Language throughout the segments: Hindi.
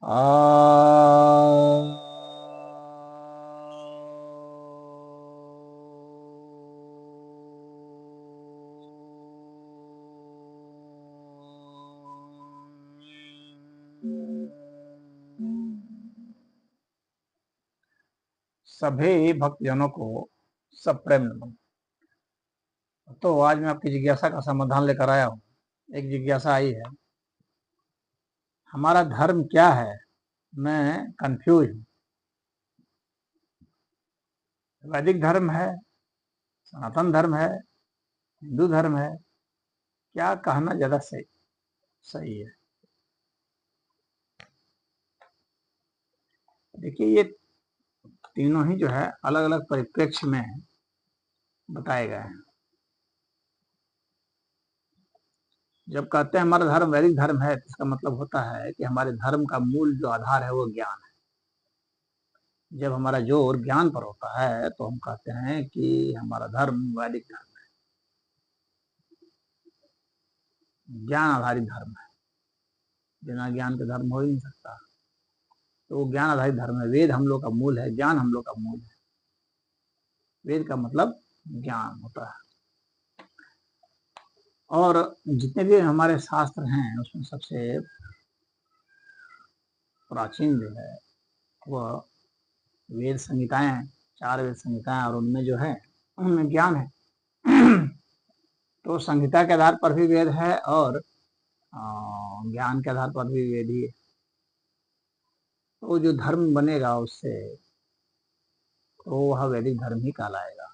आ सभी भक्तजनों को सप्रेम नमन। तो आज मैं आपकी जिज्ञासा का समाधान लेकर आया हूँ। एक जिज्ञासा आई है, हमारा धर्म क्या है? मैं कंफ्यूज हूँ। वैदिक धर्म है, सनातन धर्म है, हिंदू धर्म है, क्या कहना ज्यादा सही है? देखिए, ये तीनों ही जो है अलग अलग परिप्रेक्ष्य में बताए गए हैं। जब कहते हैं हमारा धर्म वैदिक धर्म है, तो इसका मतलब होता है कि हमारे धर्म का मूल जो आधार है वो ज्ञान है। जब हमारा जोर ज्ञान पर होता है तो हम कहते हैं कि हमारा धर्म वैदिक धर्म है, ज्ञान आधारित धर्म है। बिना ज्ञान के धर्म हो ही नहीं सकता। तो वो ज्ञान आधारित धर्म है। वेद हम लोग का मूल है, ज्ञान हम लोग का मूल है। वेद का मतलब ज्ञान होता है। और जितने भी हमारे शास्त्र हैं उसमें सबसे प्राचीन जो है वह वेद संहिताएं, 4 वेद संहिताएं, और उनमें जो है उनमें ज्ञान है। तो संहिता के आधार पर भी वेद है और ज्ञान के आधार पर भी वेद ही है। तो जो धर्म बनेगा उससे तो वह वैदिक धर्म ही कहलाएगा।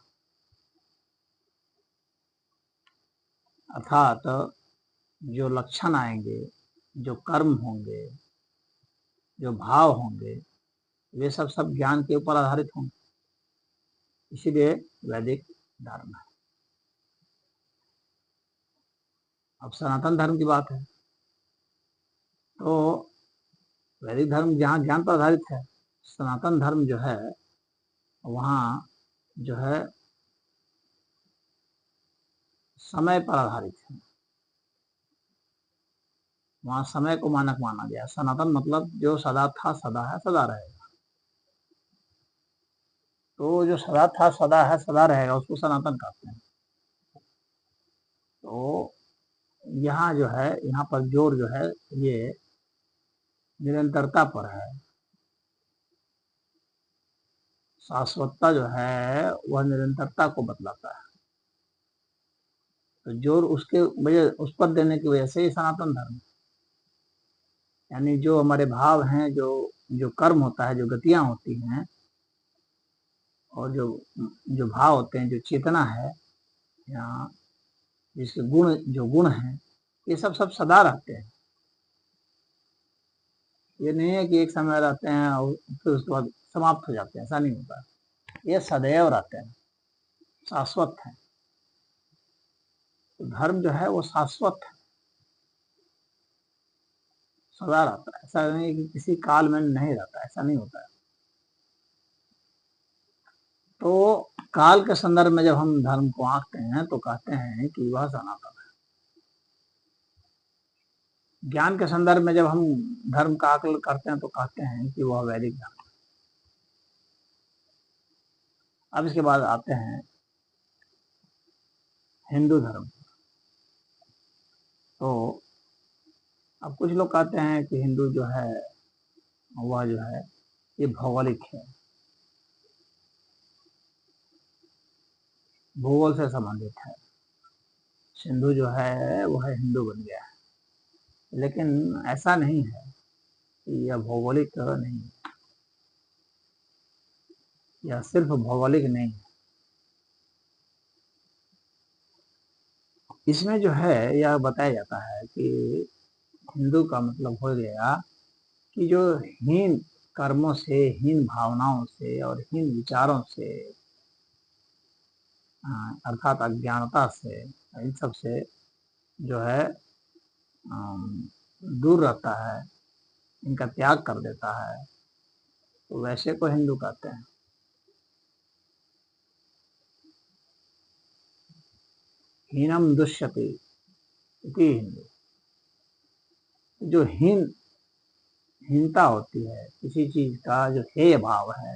अर्थात जो लक्षण आएंगे, जो कर्म होंगे, जो भाव होंगे, वे सब ज्ञान के ऊपर आधारित होंगे। इसीलिए वैदिक धर्म है। अब सनातन धर्म की बात है, तो वैदिक धर्म जहाँ ज्ञान पर आधारित है, सनातन धर्म जो है वहाँ जो है समय पर आधारित है। वहाँ समय को मानक माना गया। सनातन मतलब जो सदा था, सदा है, सदा रहेगा। तो जो सदा था, सदा है, सदा रहेगा, उसको सनातन कहते हैं। तो यहाँ जो है, यहाँ पर जोर जो है ये निरंतरता पर है। शाश्वतता जो है वह निरंतरता को बतलाता है। तो जोर उसके वजह उस पर देने की वजह से ही सनातन धर्म, यानी जो हमारे भाव हैं, जो जो कर्म होता है, जो गतियां होती हैं, और जो जो भाव होते हैं, जो चेतना है, या जिसके गुण, जो गुण हैं, ये सब सदा रहते हैं। ये नहीं है कि एक समय रहते हैं और फिर उसके बाद समाप्त हो जाते हैं, ऐसा नहीं होता। ये सदैव रहते हैं, शाश्वत है। तो धर्म जो है वो शाश्वत है, सदा रहता है। ऐसा नहीं कि किसी काल में नहीं रहता, ऐसा नहीं होता है। तो काल के संदर्भ में जब हम धर्म को आंकते हैं तो कहते हैं कि वह सनातन है। ज्ञान के संदर्भ में जब हम धर्म का आकलन करते हैं तो कहते हैं कि वह वैदिक धर्म। अब इसके बाद आते हैं हिंदू धर्म। तो अब कुछ लोग कहते हैं कि हिंदू जो है वह जो है ये भौगोलिक है, भूगोल से संबंधित है। सिंधु जो है वह हिंदू बन गया है। लेकिन ऐसा नहीं है कि यह भौगोलिक नहीं है, यह सिर्फ भौगोलिक नहीं है। इसमें जो है यह बताया जाता है कि हिंदू का मतलब हो गया कि जो हीन कर्मों से, हीन भावनाओं से और हीन विचारों से, अर्थात अज्ञानता से, इन सब से जो है दूर रहता है, इनका त्याग कर देता है, तो वैसे को हिंदू कहते हैं। हीनम दुष्यति इति हिंदू। जो हीन हीनता होती है किसी चीज का, जो हेय भाव है,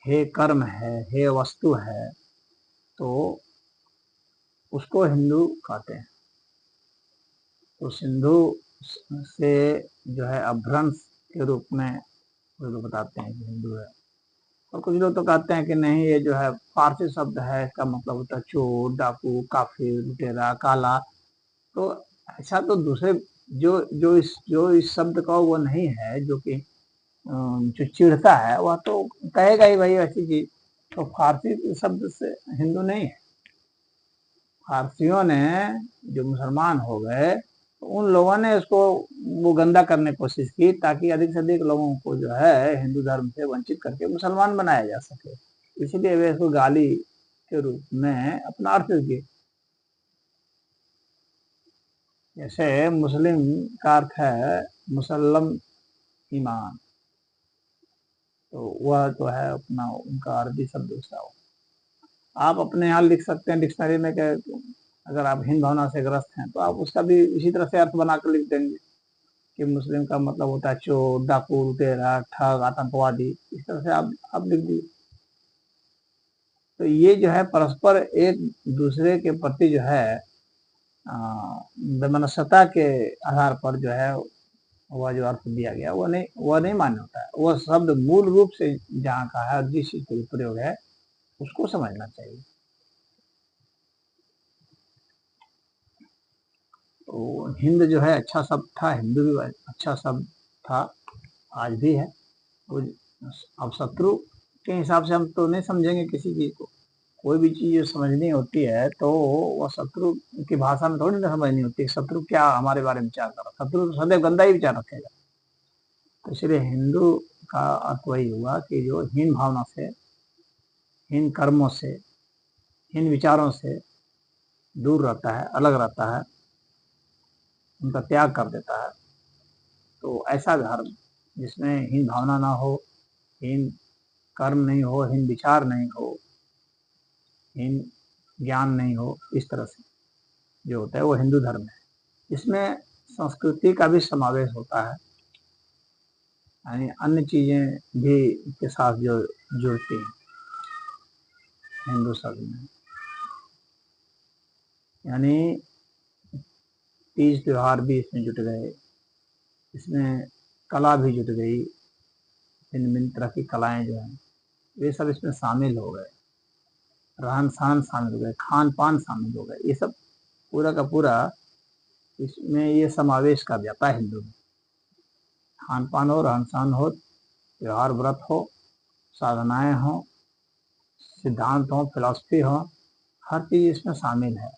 हे कर्म है, हे वस्तु है, तो उसको हिंदू कहते हैं। तो सिंधु से जो है अपभ्रंश के रूप में लोग बताते हैं कि हिंदू है। और कुछ लोग तो कहते हैं कि नहीं, ये जो है फारसी शब्द है, इसका मतलब होता है चोर, डाकू, काफिर, लुटेरा, काला। तो ऐसा तो दूसरे जो इस शब्द का वो नहीं है, जो कि जो चिढ़ता है वह तो कहेगा ही भाई ऐसी चीज। तो फारसी शब्द से हिंदू नहीं है। फारसियों ने, जो मुसलमान हो गए, तो उन लोगों ने इसको वो गंदा करने की कोशिश की, ताकि अधिक से अधिक लोगों को जो है हिंदू धर्म से वंचित करके मुसलमान बनाया जा सके। इसलिए वे इसको गाली के रूप में अपना अर्थ किए। जैसे मुस्लिम का अर्थ है मुसल्लम, ईमान। तो वह तो है अपना उनका अरबी शब्द उसका। आप अपने यहाँ लिख सकते हैं डिक्शनरी में कि अगर आप हिंद भावना से ग्रस्त हैं तो आप उसका भी इसी तरह से अर्थ बनाकर लिख देंगे कि मुस्लिम का मतलब होता है चोर, डाकू, लुटेरा, ठग, आतंकवादी। इस तरह से आप लिख दीजिए। तो ये जो है परस्पर एक दूसरे के प्रति जो है वैमनस्यता के आधार पर जो है वह जो अर्थ दिया गया वह नहीं मान्य होता है। वह शब्द मूल रूप से जहाँ का है और जिस चीज का प्रयोग है उसको समझना चाहिए। तो हिंद जो है अच्छा शब्द था, हिंदू भी अच्छा शब्द था, आज भी है। तो अब शत्रु के हिसाब से हम तो नहीं समझेंगे किसी चीज को। कोई भी चीज समझनी होती है तो वह शत्रु की भाषा में थोड़ी ना समझनी होती है। शत्रु क्या हमारे बारे में विचार कर रहा है, शत्रु तो सदैव गंदा ही विचार रखेगा। तो इसलिए हिंदू का अर्थ वही हुआ कि जो हीन भावना से, हीन कर्मों से, हीन विचारों से दूर रहता है, अलग रहता है, उनका त्याग कर देता है। तो ऐसा धर्म जिसमें हीन भावना ना हो, हीन कर्म नहीं हो, हीन विचार नहीं हो, हीन ज्ञान नहीं हो, इस तरह से जो होता है वो हिंदू धर्म है। इसमें संस्कृति का भी समावेश होता है, यानी अन्य चीजें भी के साथ जो जुड़ती हैं हिंदू शब्द में। यानी तीज त्योहार भी इसमें जुट गए, इसमें कला भी जुट गई, भिन्न भिन्न तरह की कलाएं जो हैं वे सब इसमें शामिल हो गए, रहन सहन शामिल हो गए, खान पान शामिल हो गए। ये सब पूरा का पूरा इसमें ये समावेश कर जाता है हिंदू में। खान पान हो, रहन सहन हो, त्योहार व्रत हो, साधनाएं हो, सिद्धांत हो, फिलॉसफी हो, हर चीज इसमें शामिल है।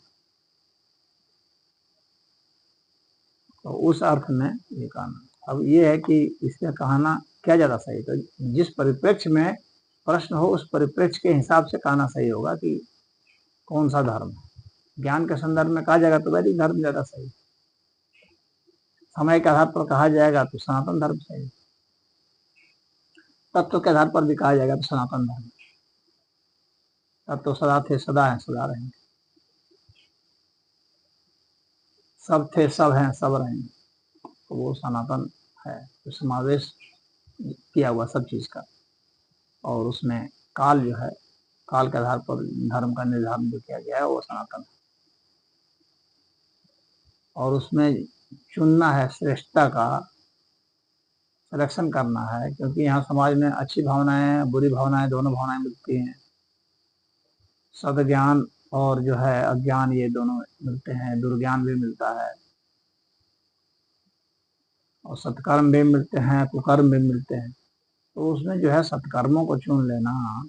तो उस अर्थ में ये कहना। अब ये है कि इसमें कहना क्या ज्यादा सही, तो जिस परिप्रेक्ष्य में प्रश्न हो उस परिप्रेक्ष्य के हिसाब से कहना सही होगा कि कौन सा धर्म है। ज्ञान के संदर्भ में कहा जाएगा तो वैदिक धर्म ज्यादा सही, समय के आधार पर कहा जाएगा तो सनातन धर्म सही, तत्व के आधार पर भी कहा जाएगा तो सनातन धर्म। तत्व सदा थे, सदा है, सदा रहेंगे, सब थे, सब हैं, सब रहेंगे, तो वो सनातन है। तो समावेश किया हुआ सब चीज का, और उसमें काल जो है, काल के आधार पर धर्म का निर्धारण जो किया गया है वो सनातन है। और उसमें चुनना है, श्रेष्ठता का सिलेक्शन करना है, क्योंकि यहाँ समाज में अच्छी भावनाएं, बुरी भावनाएं, दोनों भावनाएं मिलती हैं। सद्ज्ञान और जो है अज्ञान, ये दोनों मिलते हैं, दुर्ज्ञान भी मिलता है, और सत्कर्म भी मिलते हैं, कुकर्म भी मिलते हैं। तो उसमें जो है सत्कर्मों को चुन लेना,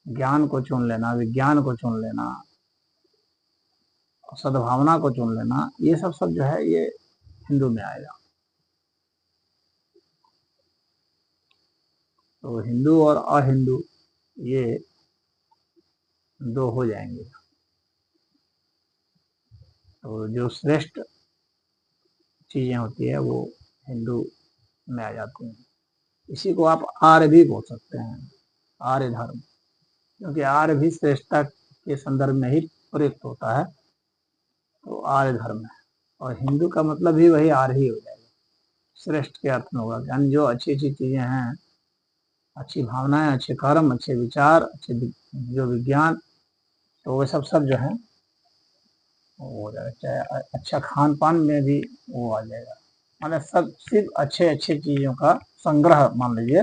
ज्ञान को चुन लेना, विज्ञान को चुन लेना, सद्भावना को चुन लेना, ये सब जो है ये हिंदू में आएगा। तो हिंदू और अहिंदू ये दो हो जाएंगे। तो जो श्रेष्ठ चीजें होती है वो हिंदू में आ जाती हैं। इसी को आप आर्य भी बोल सकते हैं, आर्य धर्म, क्योंकि आर्य भी श्रेष्ठता के संदर्भ में ही प्रयुक्त होता है। तो आर्य धर्म है, और हिंदू का मतलब ही वही आर्य ही हो जाएगा। श्रेष्ठ के अर्थ में होगा, यानी जो अच्छी अच्छी चीजें हैं, अच्छी भावनाएं, अच्छे कर्म, अच्छे विचार, अच्छे जो विज्ञान, तो वो सब जो है वो हो जाएगा। चाहे अच्छा खान पान में भी वो आ जाएगा, मतलब सब सिर्फ अच्छे अच्छे चीजों का संग्रह मान लीजिए,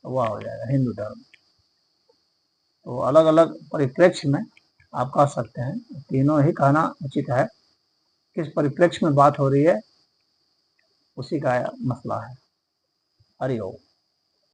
वह हो जाएगा हिंदू धर्म। तो अलग अलग परिप्रेक्ष्य में आप कह सकते हैं, तीनों ही कहना उचित है। किस परिप्रेक्ष्य में बात हो रही है उसी का मसला है। हरि ओम।